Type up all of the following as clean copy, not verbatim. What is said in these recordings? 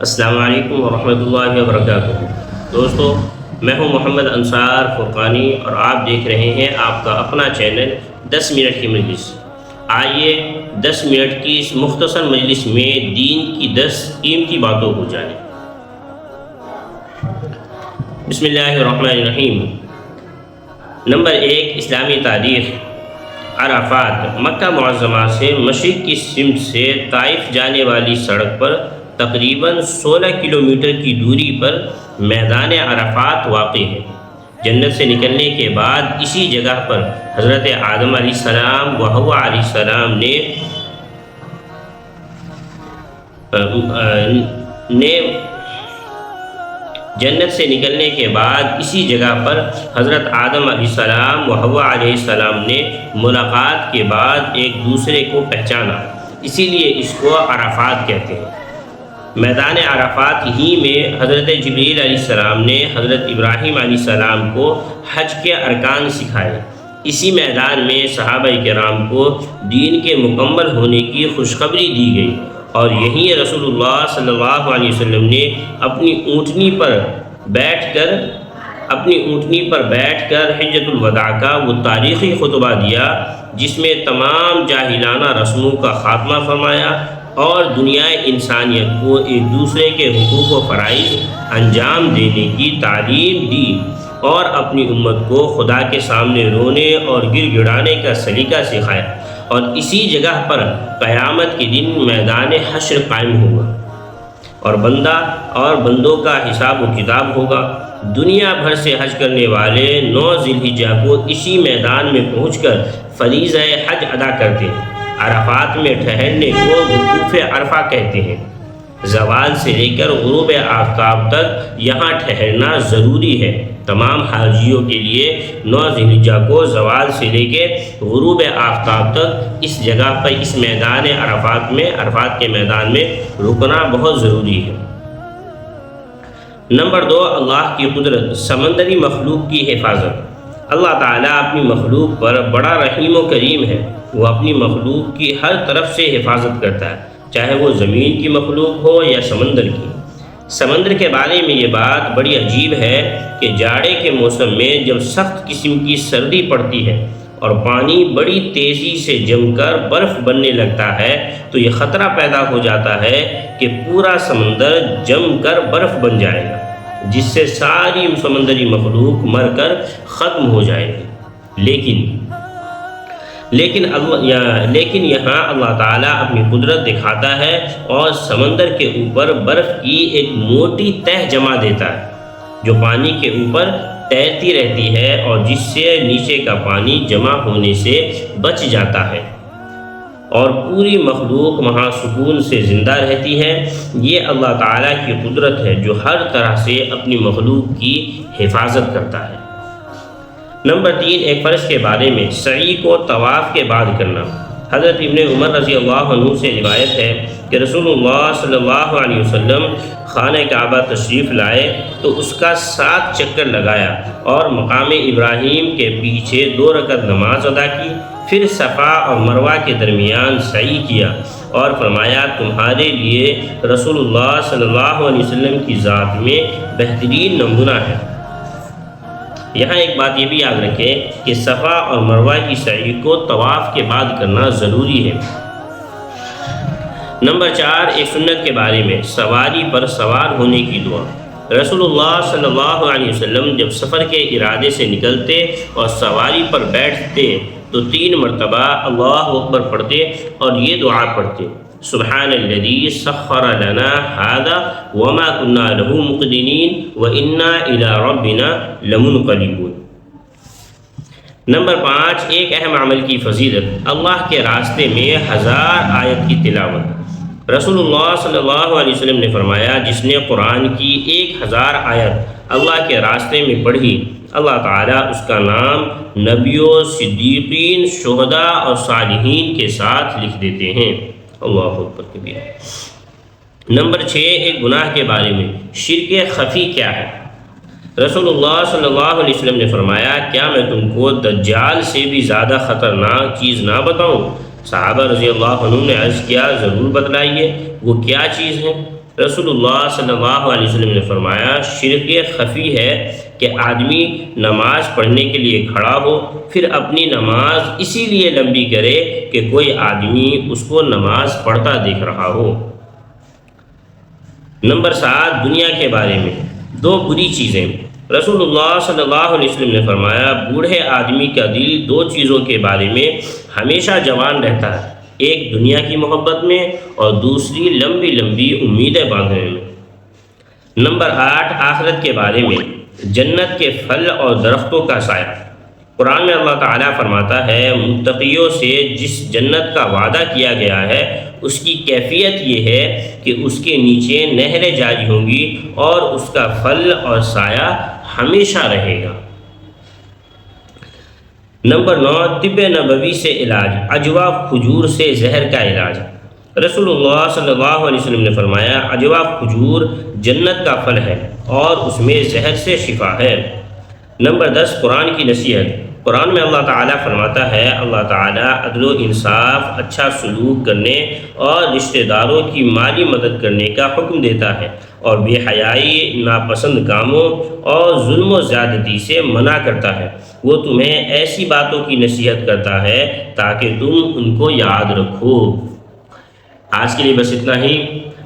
السلام علیکم ورحمۃ اللہ وبرکاتہ۔ دوستو، میں ہوں محمد انصار فرقانی اور آپ دیکھ رہے ہیں آپ کا اپنا چینل 10 منٹ کی مجلس۔ آئیے 10 منٹ کی اس مختصر مجلس میں دین کی 10 قیمتی باتوں کو جانیں۔ بسم اللہ الرحمن الرحیم۔ نمبر 1، اسلامی تاریخ۔ عرفات مکہ معظمہ سے مشرق کی سمت سے طائف جانے والی سڑک پر تقریباً 16 کلومیٹر کی دوری پر میدان عرفات واقع ہے۔ جنت سے نکلنے کے بعد اسی جگہ پر حضرت آدم علیہ السلام و حوا علیہ السلام جنت سے نکلنے کے بعد اسی جگہ پر حضرت آدم علیہ السلام و حوا علیہ السلام نے ملاقات کے بعد ایک دوسرے کو پہچانا، اسی لیے اس کو عرفات کہتے ہیں۔ میدان عرفات ہی میں حضرت جبریل علیہ السلام نے حضرت ابراہیم علیہ السلام کو حج کے ارکان سکھائے۔ اسی میدان میں صحابہ کرام کو دین کے مکمل ہونے کی خوشخبری دی گئی، اور یہیں رسول اللہ صلی اللہ علیہ وسلم نے اپنی اونٹنی پر بیٹھ کر حجۃ الوداع کا وہ تاریخی خطبہ دیا جس میں تمام جاہلانہ رسموں کا خاتمہ فرمایا اور دنیا انسانیت کو ایک دوسرے کے حقوق و فرائض انجام دینے کی تعلیم دی، اور اپنی امت کو خدا کے سامنے رونے اور گر گڑانے کا سلیقہ سکھایا، اور اسی جگہ پر قیامت کے دن میدان حشر قائم ہوگا اور بندوں کا حساب و کتاب ہوگا۔ دنیا بھر سے حج کرنے والے 9 ذی الحجہ کو اسی میدان میں پہنچ کر فریضہ حج ادا کرتے ہیں۔ عرفات میں ٹھہرنے کو وقوف عرفہ کہتے ہیں۔ زوال سے لے کر غروب آفتاب تک یہاں ٹھہرنا ضروری ہے۔ تمام حاجیوں کے لیے 9 ذی الحجہ کو زوال سے لے کے غروب آفتاب تک اس جگہ پر اس میدان عرفات کے میدان میں رکنا بہت ضروری ہے۔ نمبر 2، اللہ کی قدرت، سمندری مخلوق کی حفاظت۔ اللہ تعالیٰ اپنی مخلوق پر بڑا رحیم و کریم ہے۔ وہ اپنی مخلوق کی ہر طرف سے حفاظت کرتا ہے، چاہے وہ زمین کی مخلوق ہو یا سمندر کی۔ سمندر کے بارے میں یہ بات بڑی عجیب ہے کہ جاڑے کے موسم میں جب سخت قسم کی سردی پڑتی ہے اور پانی بڑی تیزی سے جم کر برف بننے لگتا ہے تو یہ خطرہ پیدا ہو جاتا ہے کہ پورا سمندر جم کر برف بن جائے گا، جس سے ساری سمندری مخلوق مر کر ختم ہو جائے گی۔ لیکن یہاں اللہ تعالیٰ اپنی قدرت دکھاتا ہے اور سمندر کے اوپر برف کی ایک موٹی تہ جما دیتا ہے جو پانی کے اوپر تیرتی رہتی ہے اور جس سے نیچے کا پانی جمع ہونے سے بچ جاتا ہے اور پوری مخلوق وہاں سکون سے زندہ رہتی ہے۔ یہ اللہ تعالیٰ کی قدرت ہے جو ہر طرح سے اپنی مخلوق کی حفاظت کرتا ہے۔ نمبر 3، ایک فرض کے بارے میں، سعی کو طواف کے بعد کرنا۔ حضرت ابن عمر رضی اللہ عنہ سے روایت ہے کہ رسول اللہ صلی اللہ علیہ وسلم خانہ کعبہ تشریف لائے تو اس کا 7 چکر لگایا اور مقام ابراہیم کے پیچھے 2 رکعت نماز ادا کی، پھر صفا اور مروہ کے درمیان سعی کیا اور فرمایا تمہارے لیے رسول اللہ صلی اللہ علیہ وسلم کی ذات میں بہترین نمونہ ہے۔ یہاں ایک بات یہ بھی یاد رکھیں کہ صفا اور مروہ کی سعی کو طواف کے بعد کرنا ضروری ہے۔ نمبر 4، ایک سنت کے بارے میں، سواری پر سوار ہونے کی دعا۔ رسول اللہ صلی اللہ علیہ وسلم جب سفر کے ارادے سے نکلتے اور سواری پر بیٹھتے تو 3 مرتبہ اللہ اکبر پڑھتے اور یہ دعا پڑھتے، سبحان الذی سخر لنا ھذا وما كنا له مقرنین وانا الی ربنا لمنقلبون۔ نمبر 5، ایک اہم عمل کی فضیلت، اللہ کے راستے میں 1000 آیت کی تلاوت۔ رسول اللہ صلی اللہ علیہ وسلم نے فرمایا جس نے قرآن کی 1000 آیت اللہ کے راستے میں پڑھی، اللہ تعالیٰ اس کا نام نبیوں، صدیقین، شہداء اور صالحین کے ساتھ لکھ دیتے ہیں۔ اللہ اکبر کبیر۔ نمبر 6، ایک گناہ کے بارے میں، شرک خفی کیا ہے؟ رسول اللہ صلی اللہ علیہ وسلم نے فرمایا کیا میں تم کو دجال سے بھی زیادہ خطرناک چیز نہ بتاؤں؟ صحابہ رضی اللہ عنہ نے عرض کیا ضرور بتلائیے، وہ کیا چیز ہے؟ رسول اللہ صلی اللہ علیہ وسلم نے فرمایا شرک خفی ہے کہ آدمی نماز پڑھنے کے لیے کھڑا ہو پھر اپنی نماز اسی لیے لمبی کرے کہ کوئی آدمی اس کو نماز پڑھتا دیکھ رہا ہو۔ نمبر 7، دنیا کے بارے میں 2 بری چیزیں۔ رسول اللہ صلی اللہ علیہ وسلم نے فرمایا بوڑھے آدمی کا دل 2 چیزوں کے بارے میں ہمیشہ جوان رہتا ہے، ایک دنیا کی محبت میں اور دوسری لمبی لمبی امیدیں باندھنے میں۔ نمبر 8، آخرت کے بارے میں جنت کے پھل اور درختوں کا سایہ۔ قرآن میں اللہ تعالیٰ فرماتا ہے متقیوں سے جس جنت کا وعدہ کیا گیا ہے اس کی کیفیت یہ ہے کہ اس کے نیچے نہریں جاری ہوں گی اور اس کا پھل اور سایہ ہمیشہ رہے گا۔ نمبر 9، طب نبوی سے علاج، عجوہ کھجور سے زہر کا علاج۔ رسول اللہ صلی اللہ علیہ وسلم نے فرمایا عجوہ کھجور جنت کا پھل ہے اور اس میں زہر سے شفا ہے۔ نمبر 10، قرآن کی نصیحت۔ قرآن میں اللہ تعالیٰ فرماتا ہے اللہ تعالیٰ عدل و انصاف، اچھا سلوک کرنے اور رشتہ داروں کی مالی مدد کرنے کا حکم دیتا ہے اور بے حیائی، ناپسند کاموں اور ظلم و زیادتی سے منع کرتا ہے۔ وہ تمہیں ایسی باتوں کی نصیحت کرتا ہے تاکہ تم ان کو یاد رکھو۔ آج کے لیے بس اتنا ہی۔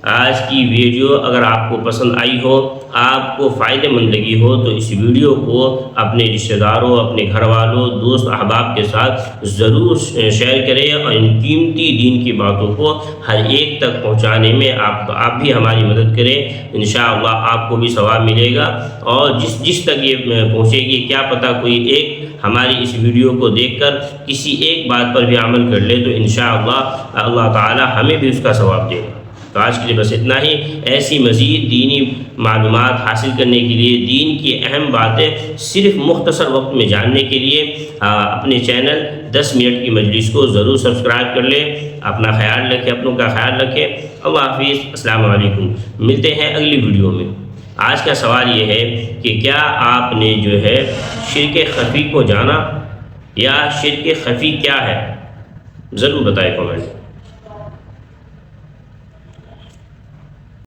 آج کی ویڈیو اگر آپ کو پسند آئی ہو، آپ کو فائدہ مند لگی ہو تو اس ویڈیو کو اپنے رشتہ داروں، اپنے گھر والوں، دوست احباب کے ساتھ ضرور شیئر کریں اور ان قیمتی دین کی باتوں کو ہر ایک تک پہنچانے میں آپ بھی ہماری مدد کریں۔ انشاءاللہ آپ کو بھی ثواب ملے گا اور جس تک یہ پہنچے گی کیا پتہ کوئی ایک ہماری اس ویڈیو کو دیکھ کر کسی ایک بات پر بھی عمل کر لے تو انشاءاللہ اللہ تعالی ہمیں بھی اس کا ثواب دے گا۔ تو آج کے لیے بس اتنا ہی۔ ایسی مزید دینی معلومات حاصل کرنے کے لیے، دین کی اہم باتیں صرف مختصر وقت میں جاننے کے لیے اپنے چینل 10 منٹ کی مجلس کو ضرور سبسکرائب کر لیں۔ اپنا خیال رکھیں، اپنوں کا خیال رکھیں۔ اللہ حافظ، السلام علیکم۔ ملتے ہیں اگلی ویڈیو میں۔ آج کا سوال یہ ہے کہ کیا آپ نے جو ہے شرک خفی کو جانا یا شرک خفی کیا ہے؟ ضرور بتائیں کمنٹ۔